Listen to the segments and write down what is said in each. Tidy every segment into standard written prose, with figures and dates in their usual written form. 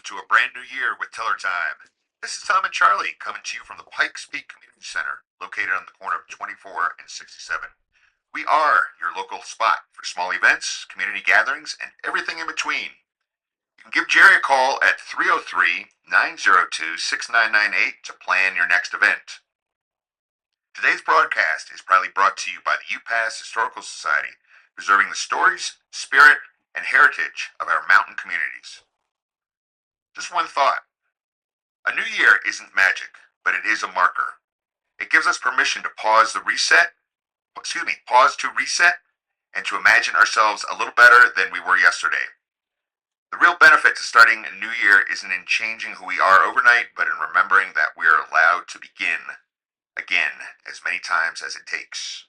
to a brand new year with Teller Time. This is Thom and Charlie coming to you from the Pikes Community Center, located on the corner of 24 and 67. We are your local spot for small events, community gatherings, and everything in between. You can give Jerry a call at 303-902-6998 to plan your next event. Today's broadcast is proudly brought to you by the UPass Historical Society, preserving the stories, spirit, and heritage of our mountain communities. Just one thought. A new year isn't magic, but it is a marker. It gives us permission to pause to reset, and to imagine ourselves a little better than we were yesterday. The real benefit to starting a new year isn't in changing who we are overnight, but in remembering that we are allowed to begin again as many times as it takes.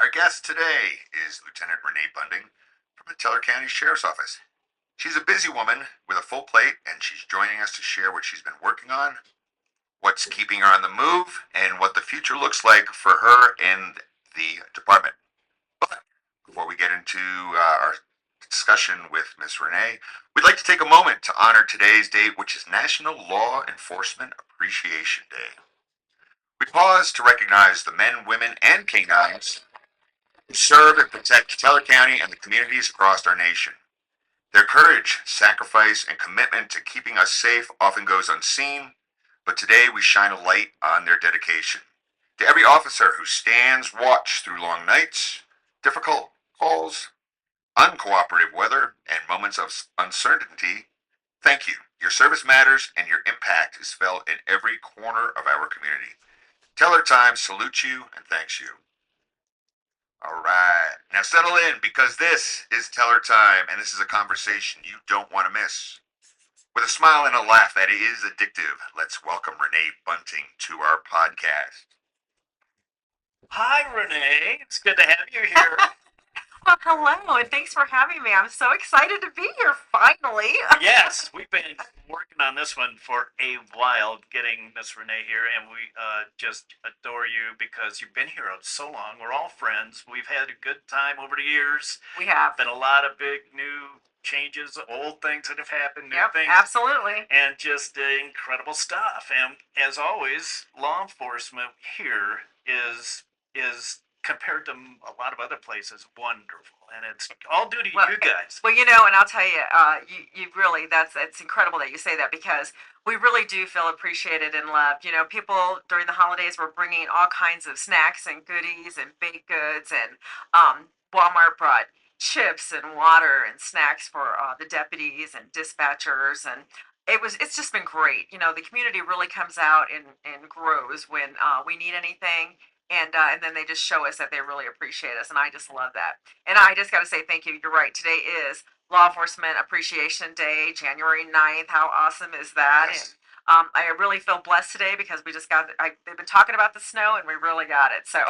Our guest today is Lieutenant Renee Bunting from the Teller County Sheriff's Office. She's a busy woman with a full plate, and she's joining us to share what she's been working on, what's keeping her on the move, and what the future looks like for her and the department. But before we get into our discussion with Miss Renee, we'd like to take a moment to honor today's date, which is National Law Enforcement Appreciation Day. We pause to recognize the men, women, and canines who serve and protect Teller County and the communities across our nation. Their courage, sacrifice, and commitment to keeping us safe often goes unseen, but today we shine a light on their dedication. To every officer who stands watch through long nights, difficult calls, uncooperative weather, and moments of uncertainty, thank you. Your service matters, and your impact is felt in every corner of our community. Teller Time salutes you and thanks you. All right, now settle in, because this is Teller Time, and this is a conversation you don't want to miss. With a smile and a laugh that is addictive, let's welcome Renee Bunting to our podcast. Hi, Renee. It's good to have you here. Well, hello, and thanks for having me. I'm so excited to be here finally. Yes, we've been working on this one for a while, getting Miss Renee here, and we just adore you because you've been here so long. We're all friends. We've had a good time over the years. We have. Been a lot of big new changes, old things that have happened, new Yep, things. absolutely. And just incredible stuff. And as always, law enforcement here is compared to a lot of other places, wonderful, and it's all due to you guys. Well, and I'll tell you, you really, it's incredible that you say that, because we really do feel appreciated and loved. People during the holidays were bringing all kinds of snacks and goodies and baked goods, and Walmart brought chips and water and snacks for the deputies and dispatchers, and it's just been great. The community really comes out and grows when we need anything. And then they just show us that they really appreciate us, and I just love that. And I just got to say thank you. You're right. Today is Law Enforcement Appreciation Day, January 9th. How awesome is that? Yes. And I really feel blessed today because we just they've been talking about the snow, and we really got it. So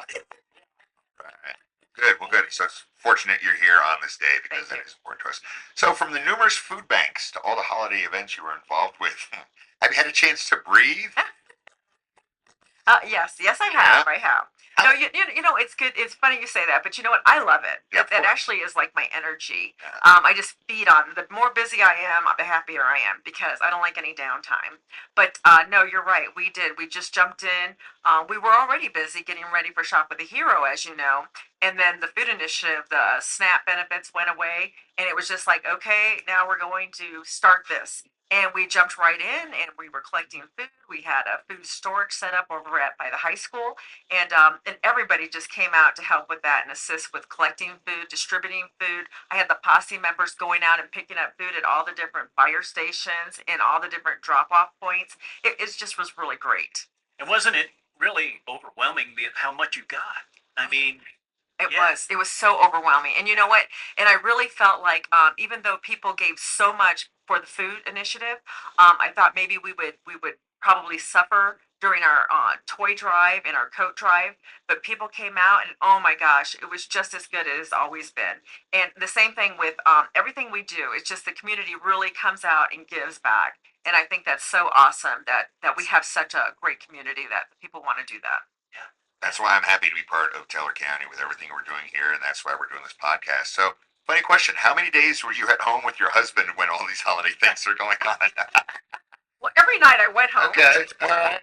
Right. Good. Well, good. So it's fortunate you're here on this day, because that is important to us. So from the numerous food banks to all the holiday events you were involved with, have you had a chance to breathe? yes, I have. I have. No, it's good. It's funny you say that, but you know what? I love it. Yeah, That actually is like my energy. Yeah. I just feed on. The more busy I am, the happier I am, because I don't like any downtime. But no, you're right. We did. We just jumped in. We were already busy getting ready for Shop with a Hero, as you know. And then the food initiative, the SNAP benefits went away, and it was just like, okay, now we're going to start this. And we jumped right in, and we were collecting food. We had a food storage set up over by the high school, and everybody just came out to help with that and assist with collecting food, distributing food. I had the posse members going out and picking up food at all the different fire stations and all the different drop-off points. It just was really great. And wasn't it really overwhelming how much you got? I mean, It was so overwhelming. And you know what? And I really felt like, even though people gave so much for the food initiative, I thought maybe we would probably suffer during our toy drive and our coat drive. But people came out, and oh my gosh, it was just as good as it's always been. And the same thing with everything we do. It's just the community really comes out and gives back. And I think that's so awesome that we have such a great community that people want to do that. That's why I'm happy to be part of Teller County with everything we're doing here, and that's why we're doing this podcast. So Funny question. How many days were you at home with your husband when all these holiday things are going on? Well, every night I went home. Okay. All right.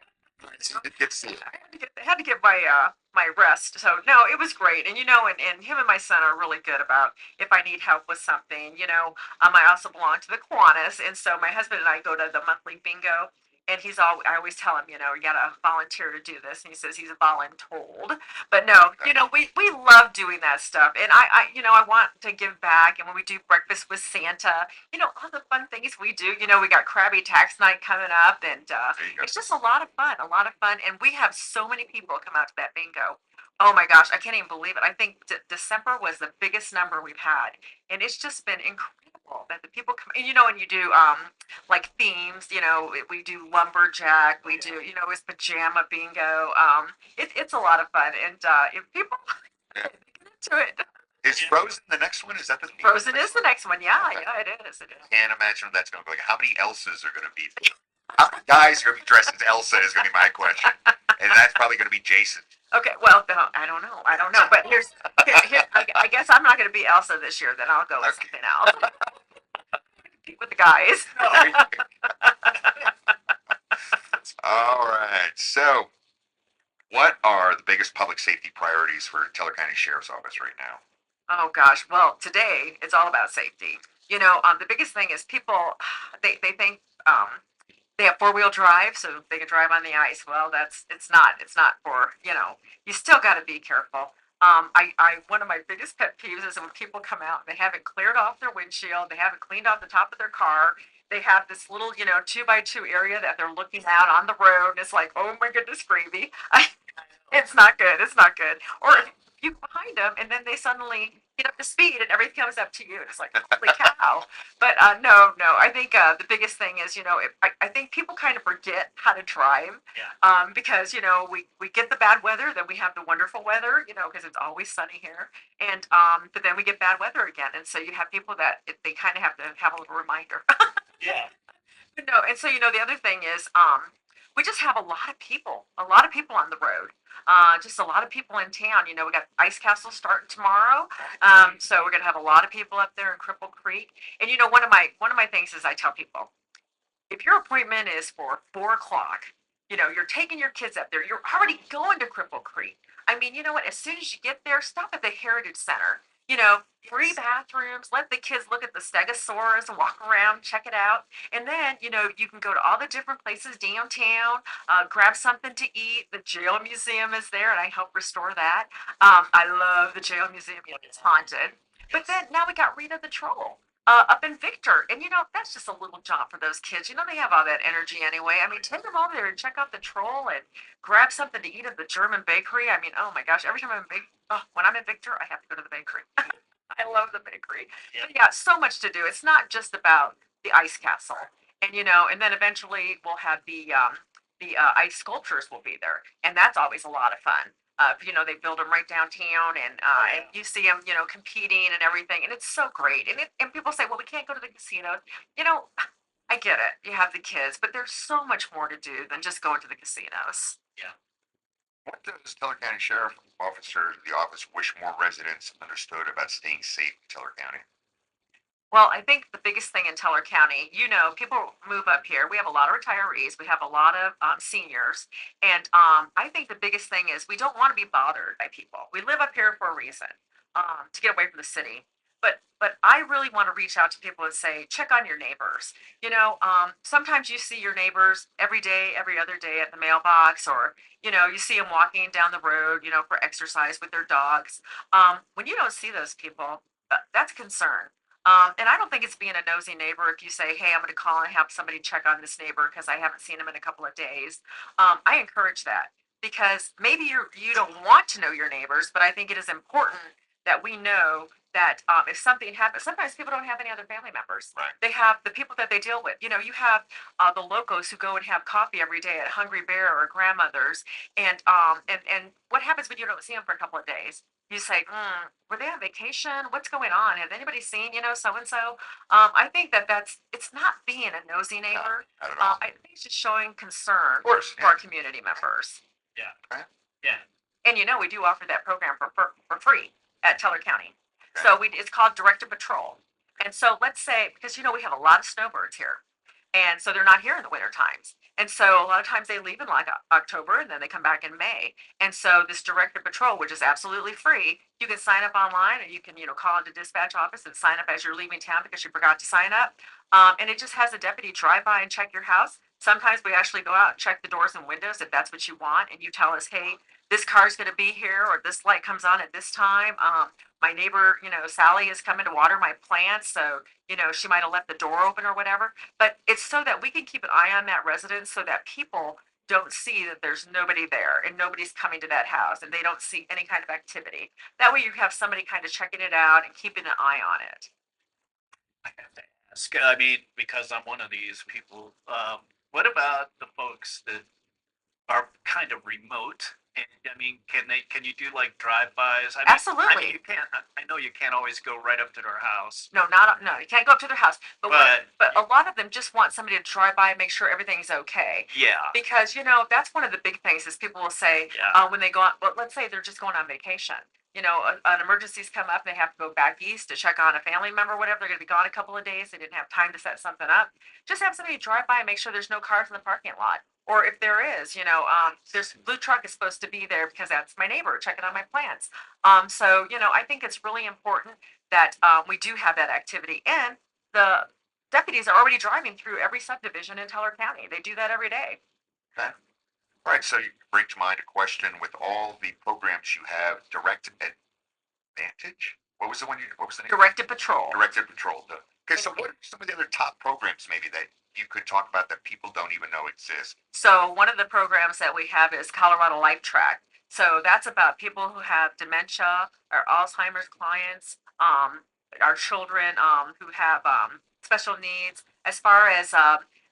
So you did get to see it. I had to get my my rest. So no, it was great. And and him and my son are really good about if I need help with something. I also belong to the Kiwanis, and so my husband and I go to the monthly bingo. And I always tell him, you gotta volunteer to do this. And he says he's voluntold. But no, we love doing that stuff. And I want to give back. And when we do breakfast with Santa, all the fun things we do. We got Krabby Tax Night coming up, and it's just a lot of fun, And we have so many people come out to that bingo. Oh my gosh, I can't even believe it. I think December was the biggest number we've had, and it's just been incredible that the people come. And you do like themes. We do lumberjack. We do it's pajama bingo. It's a lot of fun, and if people Yeah. get into it. Is Frozen the next one? Is that the Frozen is the next one. Yeah, Okay. yeah, it is. It is. Can't imagine what that's going to be like. How many Elsas are going to be? How many guys are going to be dressed as Elsa is going to be my question. And that's probably going to be Jason. Okay, well, no, I don't know. But I guess I'm not going to be Elsa this year. Then I'll go with Okay. something else. Compete with the guys. All right. So, what are the biggest public safety priorities for Teller County Sheriff's Office right now? Oh gosh, well, today it's all about safety. The biggest thing is people they think they have four-wheel drive, so they can drive on the ice. Well, it's not for you still got to be careful. I one of my biggest pet peeves is when people come out and they haven't cleared off their windshield, they haven't cleaned off the top of their car. They have this little 2x2 area that they're looking out on the road, and it's like, oh my goodness, gravy. It's not good. It's not good. Or if you behind them, and then they suddenly get up to speed, and everything comes up to you. And it's like, holy cow! But no. I think the biggest thing is, I think people kind of forget how to drive. Yeah. Because we get the bad weather, then we have the wonderful weather. Because it's always sunny here, and but then we get bad weather again, and so you have people that they kind of have to have a little reminder. Yeah. No, and so the other thing is, we just have a lot of people on the road. Just a lot of people in town. We got Ice Castle starting tomorrow, so we're gonna have a lot of people up there in Cripple Creek. And one of my things is I tell people, if your appointment is for 4 o'clock, you're taking your kids up there. You're already going to Cripple Creek. I mean, you know what? As soon as you get there, stop at the Heritage Center. Free bathrooms. Let the kids look at the Stegosaurus and walk around, check it out. And then, you can go to all the different places downtown, grab something to eat. The jail museum is there, and I help restore that. I love the jail museum. It's haunted. But then now we got Rita the Troll. Up in Victor, and that's just a little jaunt for those kids. They have all that energy anyway. I mean, take them over there and check out the Troll and grab something to eat at the German bakery. I mean, oh my gosh, every time when I'm in Victor, I have to go to the bakery. I love the bakery. Yeah. But yeah, so much to do. It's not just about the ice castle, and and then eventually we'll have the ice sculptures will be there, and that's always a lot of fun. They build them right downtown, and you see them, competing and everything, and it's so great. And people say, well, we can't go to the casino. I get it. You have the kids, but there's so much more to do than just going to the casinos. What does Teller County Sheriff Officer, the office, wish more residents understood about staying safe in Teller County? Well, I think the biggest thing in Teller County, people move up here. We have a lot of retirees. We have a lot of seniors. And I think the biggest thing is we don't want to be bothered by people. We live up here for a reason, to get away from the city. But I really want to reach out to people and say, check on your neighbors. Sometimes you see your neighbors every day, every other day at the mailbox, or, you see them walking down the road, for exercise with their dogs. When you don't see those people, that's a concern. And I don't think it's being a nosy neighbor if you say, hey, I'm going to call and have somebody check on this neighbor because I haven't seen him in a couple of days. I encourage that because maybe you don't want to know your neighbors, but I think it is important that we know that if something happens, sometimes people don't have any other family members. Right. They have the people that they deal with. You have the locals who go and have coffee every day at Hungry Bear or grandmother's. And what happens when you don't see them for a couple of days? You say, were they on vacation? What's going on? Has anybody seen, so-and-so? I think it's not being a nosy neighbor. Not at all. I think it's just showing concern Of course. for our community members. Yeah. Right. Yeah. And we do offer that program for free at Teller County. So it's called directed patrol. And so let's say, because we have a lot of snowbirds here, and so they're not here in the winter times. And so a lot of times they leave in like October and then they come back in May. And so this directed patrol, which is absolutely free, you can sign up online, or you can, call into dispatch office and sign up as you're leaving town because you forgot to sign up. And it just has a deputy drive by and check your house. Sometimes we actually go out and check the doors and windows if that's what you want. And you tell us, hey, this car's going to be here, or this light comes on at this time. My neighbor, Sally is coming to water my plants. So, she might have left the door open or whatever. But it's so that we can keep an eye on that residence so that people don't see that there's nobody there and nobody's coming to that house and they don't see any kind of activity. That way you have somebody kind of checking it out and keeping an eye on it. I have to ask. I mean, because I'm one of these people. What about the folks that are kind of remote? And I mean, can you do like drive-bys? I mean, Absolutely. you can't. I know you can't always go right up to their house. No, no, you can't go up to their house. But a lot of them just want somebody to drive by and make sure everything's okay. Yeah. Because that's one of the big things is people will say when they go on. Well, let's say they're just going on vacation. An emergency's come up and they have to go back east to check on a family member, whatever. They're going to be gone a couple of days. They didn't have time to set something up. Just have somebody drive by and make sure there's no cars in the parking lot. Or if there is, there's blue truck is supposed to be there because that's my neighbor checking on my plants. So, I think it's really important that we do have that activity. And the deputies are already driving through every subdivision in Teller County. They do that every day. Okay. Right, so you bring to mind a question with all the programs you have, Direct Advantage? What was the name? Directed Patrol. Directed Patrol. Okay, so what are some of the other top programs maybe that you could talk about that people don't even know exist? So one of the programs that we have is Colorado Life Track. So that's about people who have dementia, our Alzheimer's clients, our children who have special needs, as far as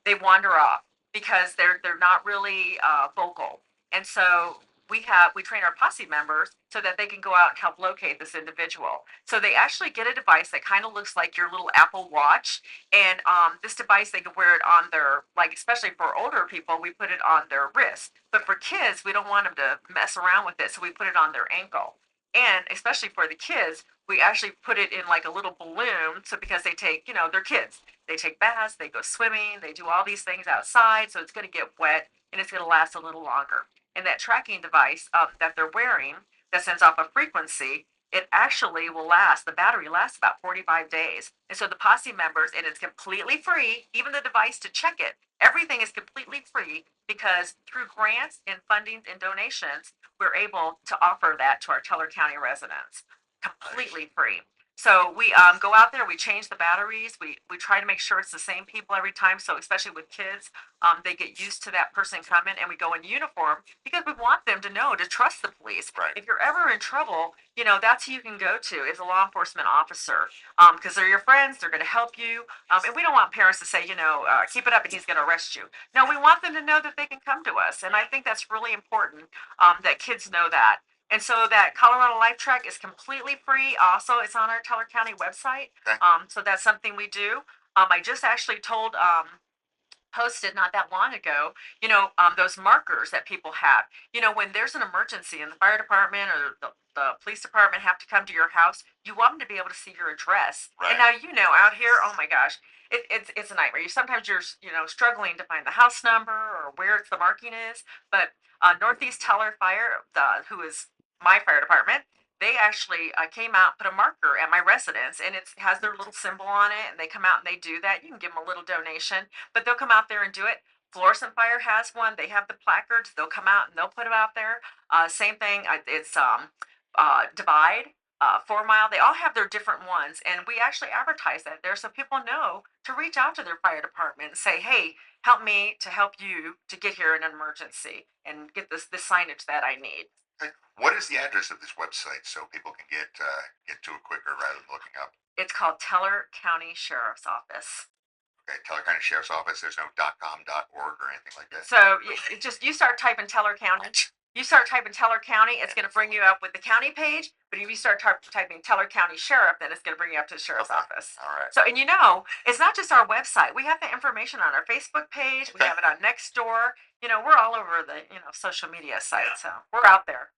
they wander off because they're not really vocal. And so we train our posse members so that they can go out and help locate this individual. So they actually get a device that kind of looks like your little Apple Watch, and this device they can wear it on their, like especially for older people, we put it on their wrist. But for kids, we don't want them to mess around with it, so we put it on their ankle. And especially for the kids, we actually put it in like a little balloon. So because they take, they're kids, they take baths, they go swimming, they do all these things outside. So it's going to get wet and it's going to last a little longer. And that tracking device that they're wearing that sends off a frequency, it actually will last. The battery lasts about 45 days. And so the posse members, and it's completely free, even the device to check it, everything is completely free because through grants and fundings and donations, we're able to offer that to our Teller County residents, completely free. So we go out there, we change the batteries, we try to make sure it's the same people every time. So especially with kids, they get used to that person coming, and we go in uniform because we want them to know to trust the police. Right. If you're ever in trouble, that's who you can go to is a law enforcement officer because they're your friends, they're going to help you. And we don't want parents to say, keep it up and he's going to arrest you. No, we want them to know that they can come to us. And I think that's really important that kids know that. And so that Colorado Life Track is completely free. Also, it's on our Teller County website. Okay. So that's something we do. I just actually posted not that long ago, those markers that people have. When there's an emergency and the fire department or the police department have to come to your house, you want them to be able to see your address. Right. And now, out here, oh my gosh, it's a nightmare. Sometimes you're, struggling to find the house number or where the marking is. But Northeast Teller Fire, who is my fire department, they actually came out, put a marker at my residence, and it has their little symbol on it, and they come out and they do that. You can give them a little donation, but they'll come out there and do it. Florissant Fire has one. They have the placards. They'll come out and they'll put them out there. Same thing. It's Divide, 4 Mile. They all have their different ones, and we actually advertise that there so people know to reach out to their fire department and say, hey, help me to help you to get here in an emergency and get this signage that I need. What is the address of this website so people can get to it quicker rather than looking up? It's called Teller County Sheriff's Office. Okay, Teller County Sheriff's Office. There's no .com, .org, or anything like that. So you start typing Teller County. You start typing Teller County, it's going to bring you up with the county page. But if you start typing Teller County Sheriff, then it's going to bring you up to the sheriff's office. All right. So, and it's not just our website. We have the information on our Facebook page. We have it on Nextdoor. We're all over the social media sites. So we're out there.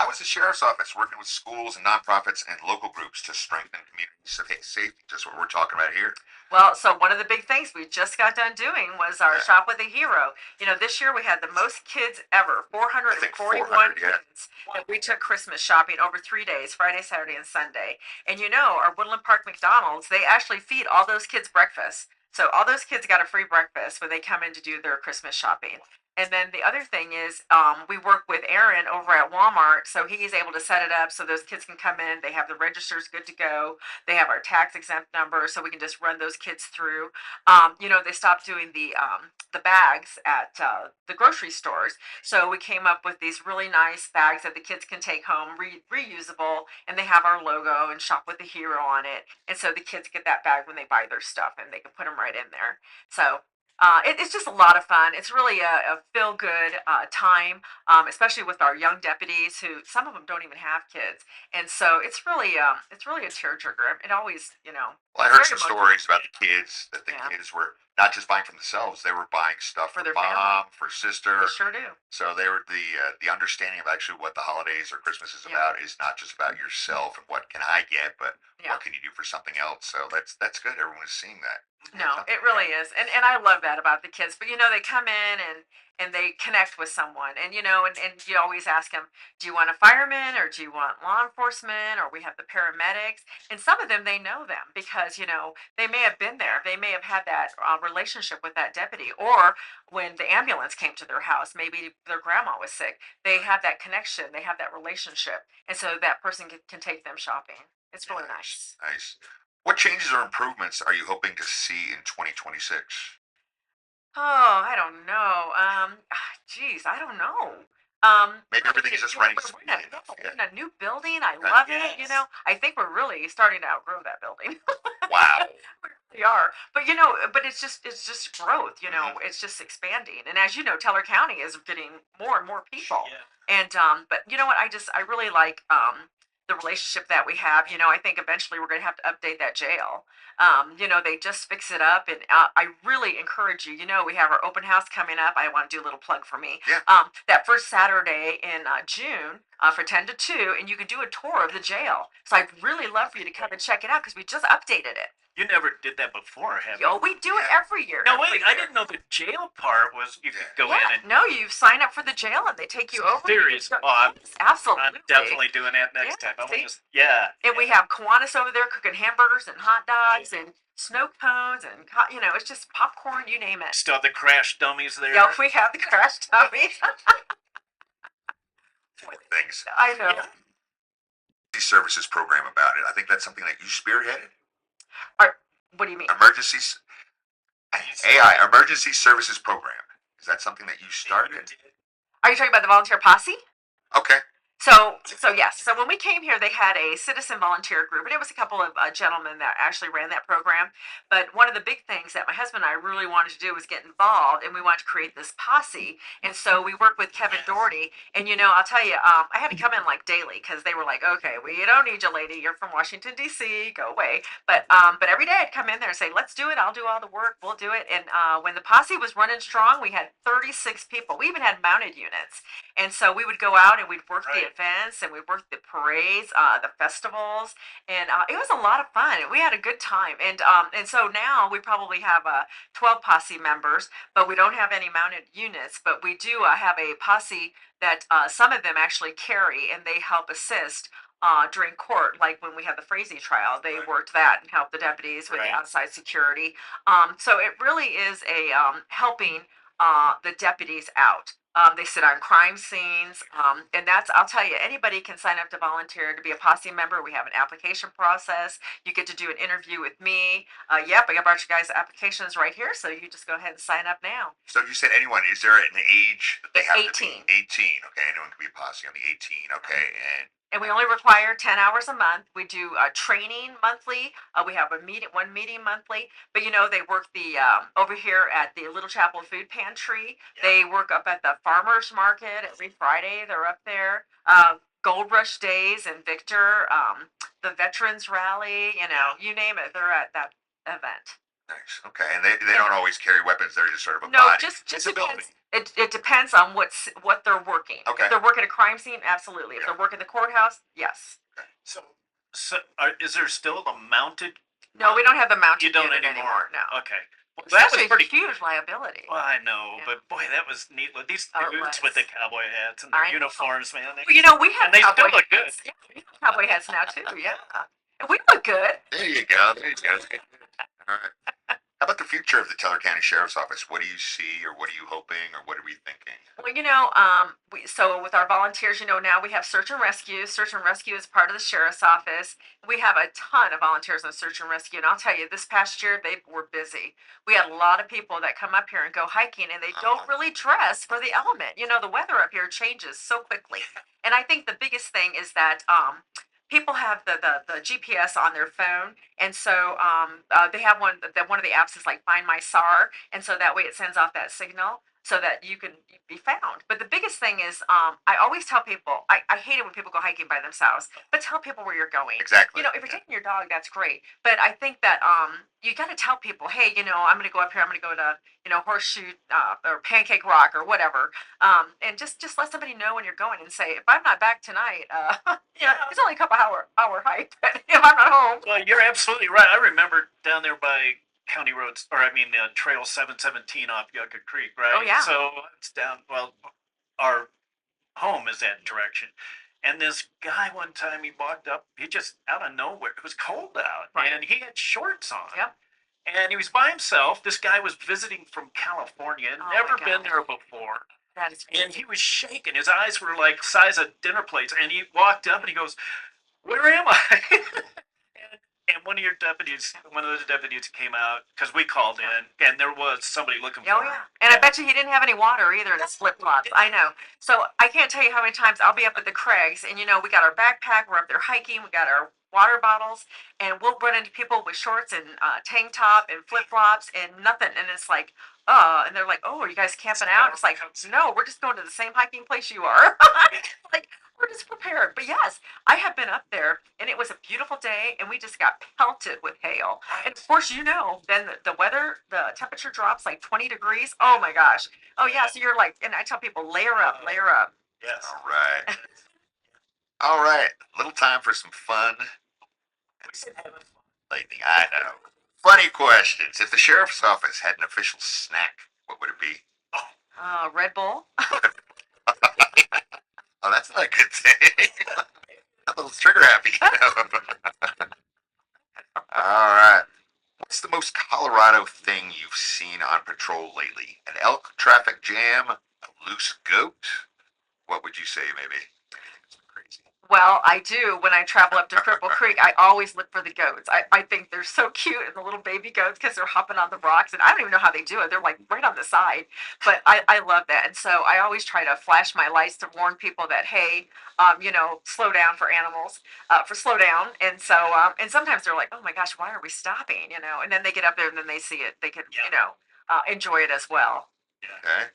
How is the sheriff's office working with schools and nonprofits and local groups to strengthen community safety? Just what we're talking about here. Well, so one of the big things we just got done doing was our Yeah. Shop with a Hero. This year we had the most kids ever, I think 441 400, yeah. kids that we took Christmas shopping over 3 days, Friday, Saturday, and Sunday. And our Woodland Park McDonald's, they actually feed all those kids breakfast. So all those kids got a free breakfast when they come in to do their Christmas shopping. And then the other thing is, we work with Aaron over at Walmart, so he's able to set it up so those kids can come in. They have the registers good to go. They have our tax exempt number, so we can just run those kids through. They stopped doing the bags at the grocery stores, so we came up with these really nice bags that the kids can take home, reusable, and they have our logo and Shop with a Hero on it. And so the kids get that bag when they buy their stuff, and they can put them right in there. So it's just a lot of fun. It's really a feel good time, especially with our young deputies who some of them don't even have kids, and so it's really a tearjerker. It always Well, I it's heard very some emotional. stories about the kids that the Yeah. kids were not just buying for themselves; they were buying stuff For for their family. mom, for sister. They sure do. So they were the understanding of actually what the holidays or Christmas is Yeah. about is not just about yourself and what can I get, but Yeah. what can you do for something else. So that's good. Everyone is seeing that. No, it really is, and I love that about the kids. But they come in and they connect with someone, and and you always ask them, do you want a fireman or do you want law enforcement, or we have the paramedics, and some of them they know them because they may have been there, they may have had that relationship with that deputy, or when the ambulance came to their house, maybe their grandma was sick, they have that connection, they have that relationship, and so that person can take them shopping. It's really nice. Nice. What changes or improvements are you hoping to see in 2026? Oh, I don't know. Geez, I don't know. Maybe everything is just running we're in smoothly a, enough. no, Yeah. we're in a new building. I Right. love it. Yes. I think we're really starting to outgrow that building. Wow. We are, but but it's just growth. It's just expanding. And as you know, Teller County is getting more and more people. Yeah. And but you know what? I really like the relationship that we have. I think eventually we're going to have to update that jail. They just fix it up, and I really encourage you. We have our open house coming up. I want to do a little plug for me. Yeah. That first Saturday in June for 10 to 2, and you can do a tour of the jail. So I'd really love for you to come and check it out because we just updated it. You never did that before, have you? Oh, we do it Yeah. every year. No, every wait. I year. didn't know the jail part was you could go Yeah, in and. no, you sign up for the jail and they take you over. Serious? Oh, I'm Absolutely. definitely doing that next Yeah, time. I'm see? just, yeah. And we have Kiwanis over there cooking hamburgers and hot dogs and snow cones and it's just popcorn, you name it. Still have the crash dummies there. Yeah, we have the crash dummies. Things. I know. Yeah. The services program about it. I think that's something that you spearheaded. What do you mean? Emergencies. AI Emergency Services Program. Is that something that you started? Are you talking about the volunteer posse? Okay. So yes. So when we came here, they had a citizen volunteer group, and it was a couple of gentlemen that actually ran that program. But one of the big things that my husband and I really wanted to do was get involved, and we wanted to create this posse. And so we worked with Kevin Doherty, and I'll tell you, I had to come in like daily because they were like, okay, we don't need you, lady. You're from Washington D.C. Go away. But every day I'd come in there and say, let's do it. I'll do all the work. We'll do it. And when the posse was running strong, we had 36 people. We even had mounted units, and so we would go out and we'd work the events, and we worked the parades, the festivals, and it was a lot of fun. We had a good time, and so now we probably have 12 posse members, but we don't have any mounted units. But we do have a posse that some of them actually carry, and they help assist. During court, like when we had the Frazee trial, they worked that and helped the deputies with the outside security. So it really is a helping the deputies out. They sit on crime scenes, and I'll tell you, anybody can sign up to volunteer to be a posse member. We have an application process. You get to do an interview with me. Yep, I got a bunch of guys' applications right here, so you just go ahead and sign up now. So you said anyone. Is there an age that they It's have 18. to be? 18. Okay, anyone can be a posse on the 18. Okay, And we only require 10 hours a month. We do training monthly. We have one meeting monthly. But they work the over here at the Little Chapel Food Pantry. Yeah. They work up at the farmers market every Friday. They're up there. Gold Rush Days in Victor. The Veterans Rally. You name it. They're at that event. Nice. Okay, and they don't always carry weapons. They're just sort of a No, body. just It's a building. depends. It depends on what they're working. Okay. If they're working a crime scene, absolutely. If Yeah. they're working the courthouse, yes. So, is there still a mounted? No, we don't have the mounted You don't unit anymore. No. Okay. Well, It's that such was a pretty. huge liability. Well, I know, Yeah. but boy, that was neat. With these Oh, it dudes with the was. cowboy hats and their I know. uniforms, man. Well, you know, we have And they cowboy still look good. hats. Yeah, we have cowboy hats now too. Yeah, and we look good. There you go. There you go. All right. How about the future of the Teller County Sheriff's Office? What do you see, or what are you hoping, or what are we thinking? Well, so with our volunteers, now we have search and rescue. Search and rescue is part of the sheriff's office. We have a ton of volunteers on search and rescue, and I'll tell you, this past year they were busy. We had a lot of people that come up here and go hiking, and they don't really dress for the element. The weather up here changes so quickly, and I think the biggest thing is that people have the GPS on their phone, and so they have one of the apps is like Find My SAR, and so that way it sends off that signal so that you can be found. But the biggest thing is, I always tell people, I hate it when people go hiking by themselves, but tell people where you're going. Exactly. If you're taking your dog, that's great. But I think that you got to tell people, hey, I'm going to go up here. I'm going to go to Horseshoe or Pancake Rock or whatever, and just let somebody know when you're going and say, if I'm not back tonight, it's only a couple hour hike. But if I'm not home, Well, you're absolutely right. I remember down there by County Roads, or I mean, Trail 717 off Yucca Creek, right? Oh, yeah. So it's down. Well, our home is that direction. And this guy one time he walked up, he just out of nowhere. It was cold out, Right. and he had shorts on. Yep. And he was by himself. This guy was visiting from California, Oh, my never been God. there before. that is And he was shaking. His eyes were like size of dinner plates. And he walked up and he goes, "Where am I?" and one of the deputies came out because we called in, and there was somebody looking Oh for him. yeah, and I bet you he didn't have any water either in his flip flops. I know. So I can't tell you how many times I'll be up at the Craigs, and we got our backpack. We're up there hiking. We got our water bottles, and we'll run into people with shorts and tank top and flip flops and nothing. And it's like, and they're like, "Oh, are you guys camping out?" It's like, "No, we're just going to the same hiking place you are." Like, we're just prepared. But yes, I have been up there, and it was a beautiful day, and we just got pelted with hail. And of course, then the weather, the temperature drops like 20 degrees. Oh my gosh. Oh yeah. So you're like, and I tell people, layer up, layer up. Yes. All right. All right. Little time for some fun. Lightning. I know. Funny questions. If the sheriff's office had an official snack, what would it be? Red Bull. Oh, that's not a good thing. A little trigger happy. All right. What's the most Colorado thing you've seen on patrol lately? An elk traffic jam? A loose goat? What would you say, maybe? It's crazy. Well, I do. When I travel up to Cripple Creek, I always look for the goats. I think they're so cute, and the little baby goats, because they're hopping on the rocks, and I don't even know how they do it. They're like right on the side, but I love that. And so I always try to flash my lights to warn people that, hey, slow down for animals, slow down. And so, and sometimes they're like, oh my gosh, why are we stopping? And then they get up there and then they see it. They can, enjoy it as well. Okay.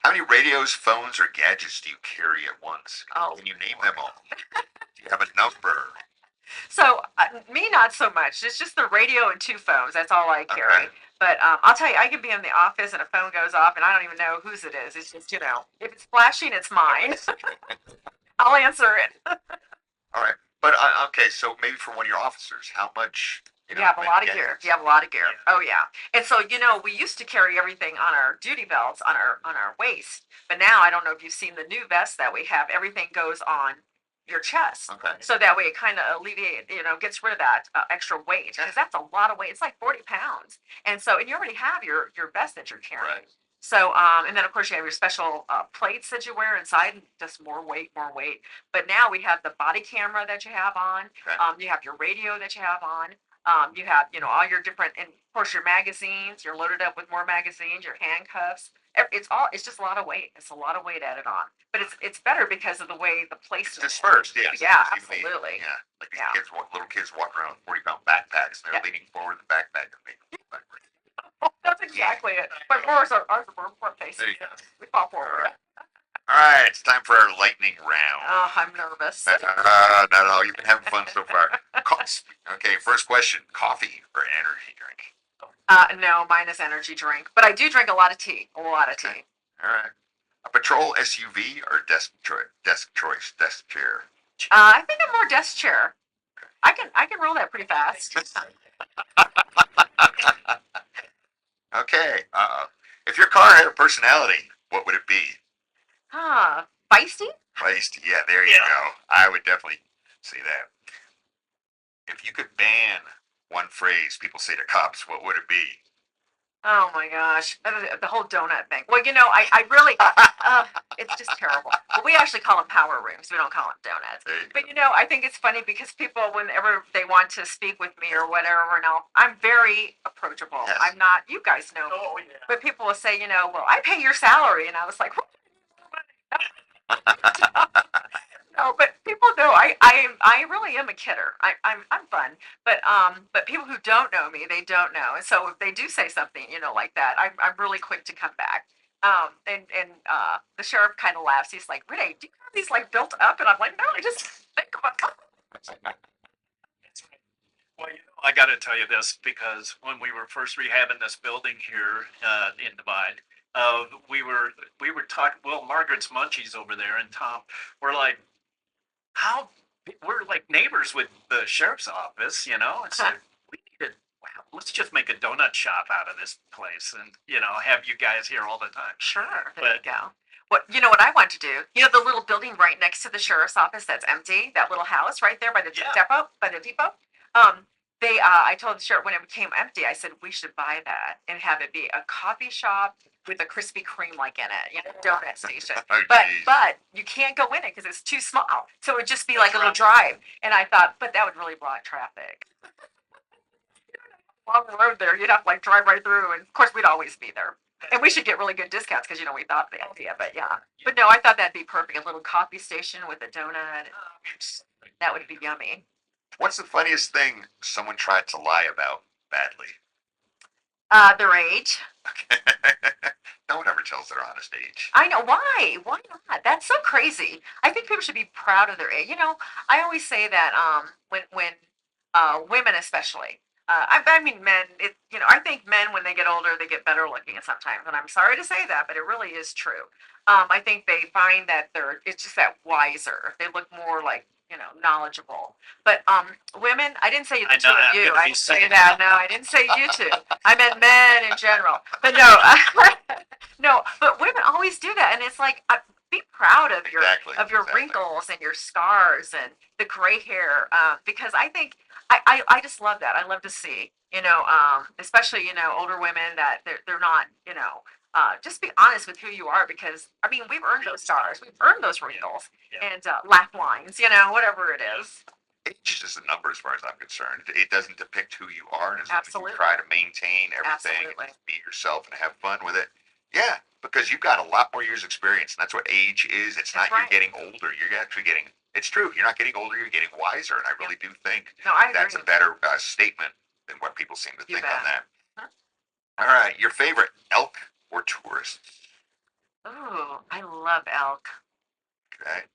How many radios, phones, or gadgets do you carry at once? Oh. Can you name them all? Do you have a number? So me, not so much. It's just the radio and 2 phones. That's all I carry. Okay. But I'll tell you, I can be in the office and a phone goes off, and I don't even know whose it is. It's just, if it's flashing, it's mine. I'll answer it. All right. But, okay, so maybe for one of your officers, how much? You have a lot of gear. gadgets? You have a lot of gear. Oh yeah. And so we used to carry everything on our duty belts on our waist, but now I don't know if you've seen the new vest that we have. Everything goes on your chest. Okay. So that way it kind of alleviates, gets rid of that extra weight, because that's a lot of weight. It's like 40 pounds. And you already have your vest that you're carrying. Right. So, and then of course you have your special plates that you wear inside, and just more weight. But now we have the body camera that you have on. Okay. You have your radio that you have on. You have, all your different, and of course your magazines. You're loaded up with more magazines. Your handcuffs. It's just a lot of weight. It's a lot of weight added on. But it's better because of the way the placement. Dispersed, yeah. Yeah, It's evenly- absolutely. Yeah. Like these Yeah. little kids walking around with 40-pound backpacks, and they're Yeah. leaning forward in the backpack and making backwards. That's exactly it. But ours are more facing. There you go. We fall forward. All right, it's time for our lightning round. Oh, I'm nervous. No, you've been having fun so far. Okay, first question: coffee or an energy drink? No, mine is energy drink, but I do drink a lot of tea. A lot of tea. All right. A patrol SUV or desk chair? I think I'm more desk chair. I can roll that pretty fast. Okay. If your car had a personality, what would it be? Feisty? Feisty. Yeah, there you go. I would definitely say that. If you could ban one phrase people say to cops, what would it be? Oh my gosh, the whole donut thing. Well, I really, it's just terrible. Well, we actually call them power rooms. We don't call them donuts. But I think it's funny because people, whenever they want to speak with me or whatever, I'm very approachable. Yes. I'm not. You guys know me. Oh, yeah. But people will say, well, I pay your salary, and I was like, no, but people know I really am a kidder. I'm fun, but people who don't know me, they don't know, and so if they do say something, like that, I'm really quick to come back. And the sheriff kind of laughs. He's like, Renee, do you have these like built up? And I'm like, no, I just think about them. That's right. Well, I got to tell you this because when we were first rehabbing this building here in Divide, we were talking. Well, Margaret's Munchies over there and Tom were like, how we're like neighbors with the sheriff's office, and so we needed. Wow, let's just make a donut shop out of this place, and have you guys here all the time. Sure, there you go. What I want to do? The little building right next to the sheriff's office that's empty, that little house right there by the depot, I told the sheriff when it became empty, I said we should buy that and have it be a coffee shop with a Krispy Kreme like in it, donut station. Oh, but you can't go in it because it's too small, so it would just be like a little drive. And I thought, but that would really block traffic. Along the road there, you'd have to like drive right through, and of course we'd always be there. And we should get really good discounts because we thought the idea, but yeah. But no, I thought that'd be perfect. A little coffee station with a donut. That would be yummy. What's the funniest thing someone tried to lie about badly? Their age. No one ever tells their honest age. I know. Why? Why not? That's so crazy. I think people should be proud of their age. I always say that when women especially. I mean, men. I think men when they get older they get better looking sometimes, and I'm sorry to say that, but it really is true. I think they find that it's just that wiser. They look more like knowledgeable. But women, I didn't say the two of you. I didn't say that. No, I didn't say you two. I meant men in general. But no, no. But women always do that, and it's like be proud of your wrinkles and your scars and the gray hair, because I think I just love that. I love to see especially older women that they're not just be honest with who you are, because I mean we've earned those stars, we've earned those wrinkles and laugh lines, whatever it is. Age is just a number as far as I'm concerned. It doesn't depict who you are, and as long as you Absolutely. try to maintain everything Absolutely. and be yourself and have fun with it, yeah, because you've got a lot more years experience, and that's what age is. It's That's not right. you're getting older, you're actually getting, it's true, you're not getting older, you're getting wiser, and I really do think No, I that's a agree. better statement than what people seem to You think on bet. that. Huh? All right, your favorite, elk or tourists? Ooh, I love elk. Okay.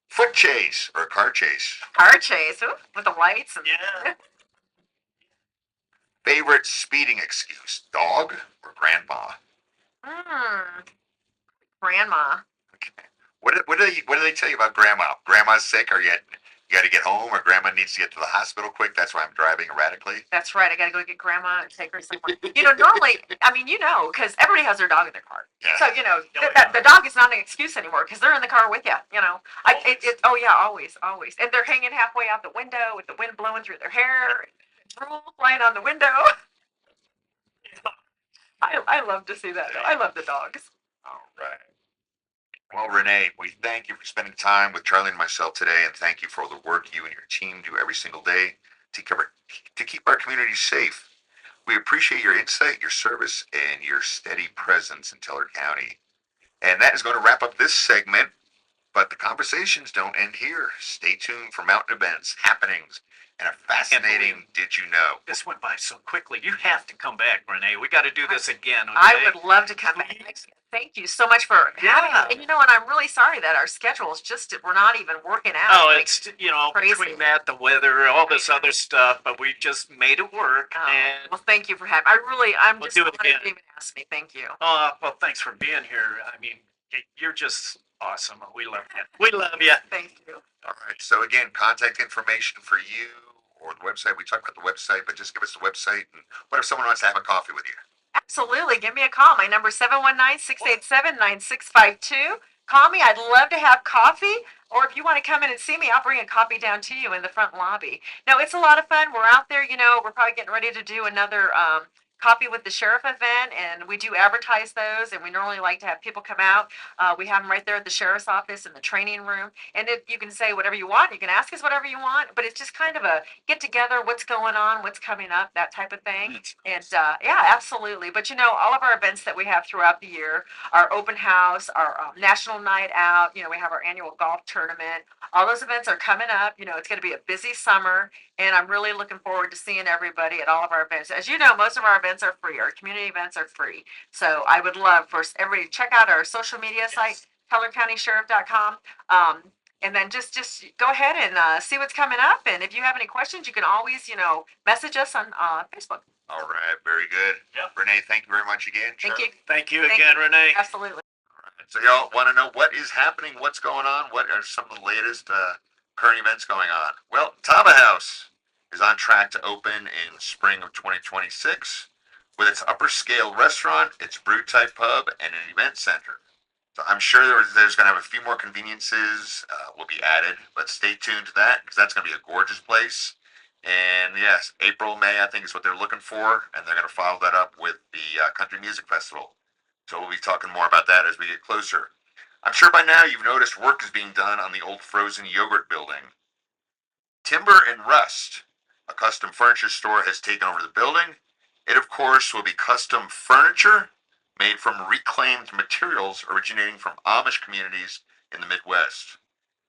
Foot chase or car chase? Car chase, ooh, with the lights and Yeah. Favorite speeding excuse, dog or grandma? Grandma. Okay. What do they tell you about grandma? Grandma's sick, or you got to get home, or grandma needs to get to the hospital quick. That's why I'm driving erratically. That's right. I got to go get grandma and take her somewhere. Normally, I mean, because everybody has their dog in their car. Yeah. So, the dog is not an excuse anymore because they're in the car with you, oh, yeah, always, always. And they're hanging halfway out the window with the wind blowing through their hair, drool flying on the window. I love to see that, though. I love the dogs. All right. Well, Renee, we thank you for spending time with Charlie and myself today, and thank you for all the work you and your team do every single day to keep our community safe. We appreciate your insight, your service, and your steady presence in Teller County. And that is going to wrap up this segment, but the conversations don't end here. Stay tuned for mountain events, happenings, and a fascinating Did You Know. This went by so quickly. You have to come back, Renee. We got to do this again. Okay? I would love to come back. Please. Thank you so much for having Yeah. me. And and I'm really sorry that our schedules just we're not even working out. Oh, Like, it's crazy. between that, the weather, all this other stuff, but we just made it work. oh, And well, thank you for having. I'm We'll just do it honored you again. even asked me. Thank you. well, thanks for being here. I mean, you're just awesome. We love you. We love you. Thank you. All right. So again, contact information for you or the website. We talked about the website, but just give us the website. And what if someone wants to have a coffee with you? Absolutely. Give me a call. My number is 719-687-9652. Call me. I'd love to have coffee. Or if you want to come in and see me, I'll bring a coffee down to you in the front lobby. No, it's a lot of fun. We're out there, we're probably getting ready to do another coffee with the sheriff event, and we do advertise those, and we normally like to have people come out. We have them right there at the sheriff's office in the training room. And if you can say whatever you want, you can ask us whatever you want, but it's just kind of a get together, what's going on, what's coming up, that type of thing. And yeah, absolutely. But all of our events that we have throughout the year, our open house, our national night out, we have our annual golf tournament. All those events are coming up. It's going to be a busy summer, and I'm really looking forward to seeing everybody at all of our events. As you know, most of our events are free. Our community events are free. So I would love for everybody to check out our social media site, TellerCountySheriff.com. And then just go ahead and see what's coming up. And if you have any questions, you can always, message us on Facebook. All right. Very good. Yep. Renee, thank you very much again. Thank you. Thank you Thank again, Renee. Absolutely. So y'all want to know what is happening, what's going on, what are some of the latest current events going on? Well, Thom House is on track to open in spring of 2026 with its upper scale restaurant, its brew type pub, and an event center. So I'm sure there's going to have a few more conveniences will be added, but stay tuned to that because that's going to be a gorgeous place. And yes, April, May, I think is what they're looking for, and they're going to follow that up with the Country Music Festival. So we'll be talking more about that as we get closer. I'm sure by now you've noticed work is being done on the old frozen yogurt building. Timber and Rust, a custom furniture store, has taken over the building. It, of course, will be custom furniture made from reclaimed materials originating from Amish communities in the Midwest.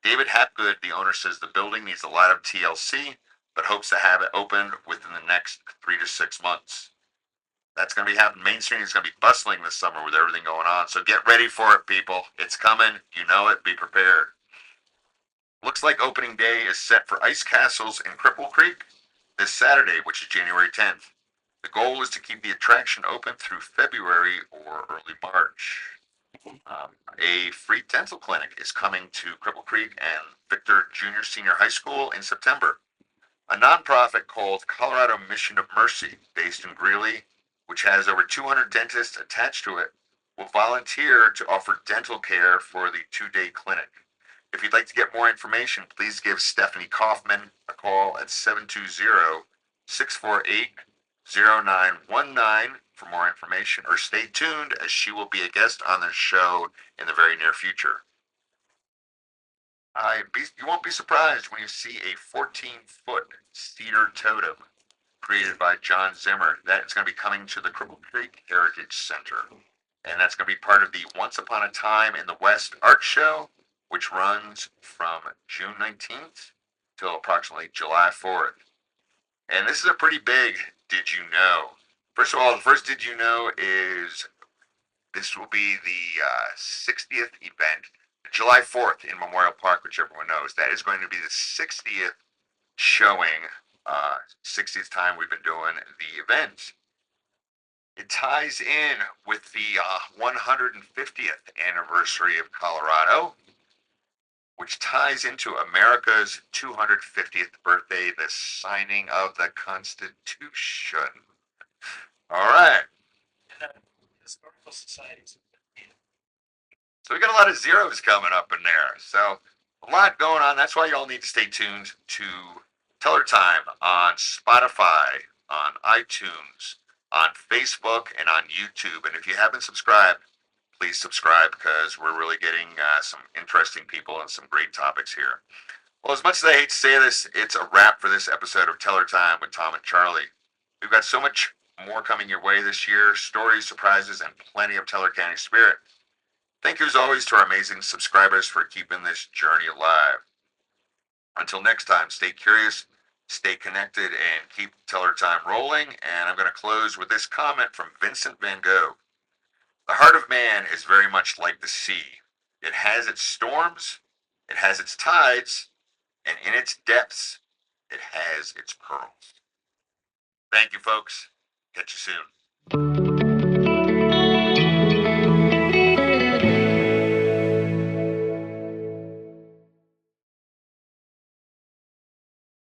David Hapgood, the owner, says the building needs a lot of TLC, but hopes to have it open within the next 3 to 6 months. That's going to be happening. Main Street is going to be bustling this summer with everything going on. So get ready for it, people. It's coming. You know it. Be prepared. Looks like opening day is set for ice castles in Cripple Creek this Saturday, which is January 10th. The goal is to keep the attraction open through February or early March. A free dental clinic is coming to Cripple Creek and Victor Junior Senior High School in September. A nonprofit called Colorado Mission of Mercy, based in Greeley, which has over 200 dentists attached to it, will volunteer to offer dental care for the 2-day clinic. If you'd like to get more information, please give Stephanie Kaufman a call at 720-648-0919 for more information, or stay tuned as she will be a guest on the show in the very near future. You won't be surprised when you see a 14-foot cedar totem created by John Zimmer. That is going to be coming to the Cripple Creek Heritage Center. And that's going to be part of the Once Upon a Time in the West art show, which runs from June 19th till approximately July 4th. And this is a pretty big Did You Know? First of all, the first Did You Know is this will be the 60th event, July 4th in Memorial Park, which everyone knows. That is going to be the 60th showing, 60th time we've been doing the event. It ties in with the 150th anniversary of Colorado, which ties into America's 250th birthday, the signing of the Constitution. All right. Historical societies. So we got a lot of zeros coming up in there. So a lot going on. That's why y'all need to stay tuned to Teller Time on Spotify, on iTunes, on Facebook, and on YouTube. And if you haven't subscribed, please subscribe because we're really getting some interesting people and some great topics here. Well, as much as I hate to say this, it's a wrap for this episode of Teller Time with Thom and Charlie. We've got so much more coming your way this year, stories, surprises, and plenty of Teller County spirit. Thank you as always to our amazing subscribers for keeping this journey alive. Until next time, stay curious, Stay connected and keep Teller Time rolling. And I'm going to close with this comment from Vincent van Gogh. The heart of man is very much like the sea. It has its storms, it has its tides, and in its depths, it has its pearls. Thank you, folks. Catch you soon.